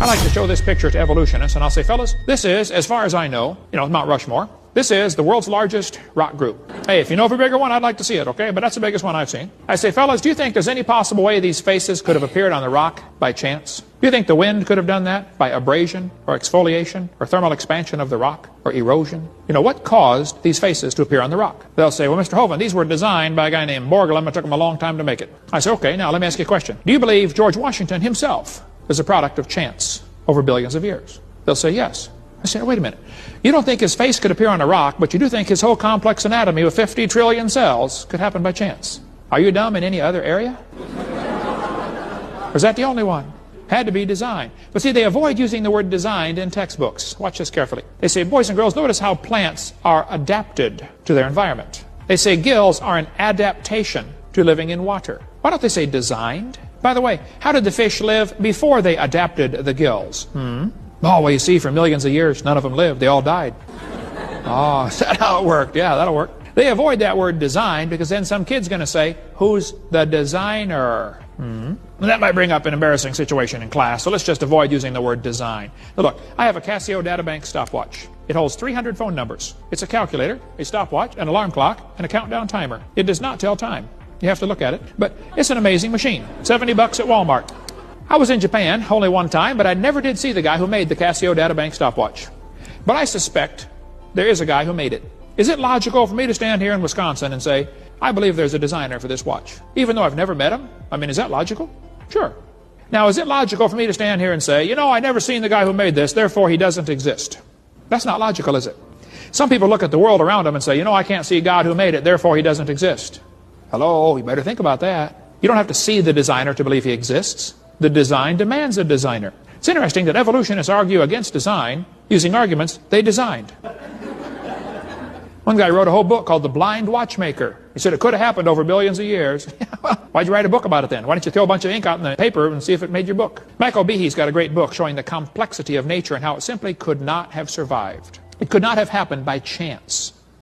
I like to show this picture to evolutionists, and I'll say, fellas, this is, as far as I know, Mount Rushmore. This is the world's largest rock group. Hey, if you know of a bigger one, I'd like to see it, okay? But that's the biggest one I've seen. I say, fellas, do you think there's any possible way these faces could have appeared on the rock by chance? Do you think the wind could have done that by abrasion or exfoliation or thermal expansion of the rock or erosion? What caused these faces to appear on the rock? They'll say, well, Mr. Hovind, these were designed by a guy named Borglum. It took him a long time to make it. I say, okay, now let me ask you a question. Do you believe George Washington himself is a product of chance over billions of years? They'll say, yes. I say, wait a minute. You don't think his face could appear on a rock, but you do think his whole complex anatomy with 50 trillion cells could happen by chance. Are you dumb in any other area? Or is that the only one? Had to be designed. But see, they avoid using the word designed in textbooks. Watch this carefully. They say, boys and girls, notice how plants are adapted to their environment. They say gills are an adaptation to living in water. Why don't they say designed? By the way, how did the fish live before they adapted the gills? Oh, well, you see, for millions of years, none of them lived. They all died. Oh, is that how it worked? Yeah, that'll work. They avoid that word design because then some kid's going to say, who's the designer? And that might bring up an embarrassing situation in class, so let's just avoid using the word design. Now look, I have a Casio Databank stopwatch. It holds 300 phone numbers. It's a calculator, a stopwatch, an alarm clock, and a countdown timer. It does not tell time. You have to look at it. But it's an amazing machine. $70 at Walmart. I was in Japan only one time, but I never did see the guy who made the Casio Databank stopwatch. But I suspect there is a guy who made it. Is it logical for me to stand here in Wisconsin and say, I believe there's a designer for this watch, even though I've never met him? I mean, is that logical? Sure. Now, is it logical for me to stand here and say, I never seen the guy who made this, therefore he doesn't exist? That's not logical, is it? Some people look at the world around them and say, I can't see God who made it, therefore he doesn't exist. Hello, you better think about that. You don't have to see the designer to believe he exists. The design demands a designer. It's interesting that evolutionists argue against design using arguments they designed. One guy wrote a whole book called The Blind Watchmaker. He said it could have happened over billions of years. Well, why'd you write a book about it then? Why don't you throw a bunch of ink out in the paper and see if it made your book? Michael Behe's got a great book showing the complexity of nature and how it simply could not have survived. It could not have happened by chance.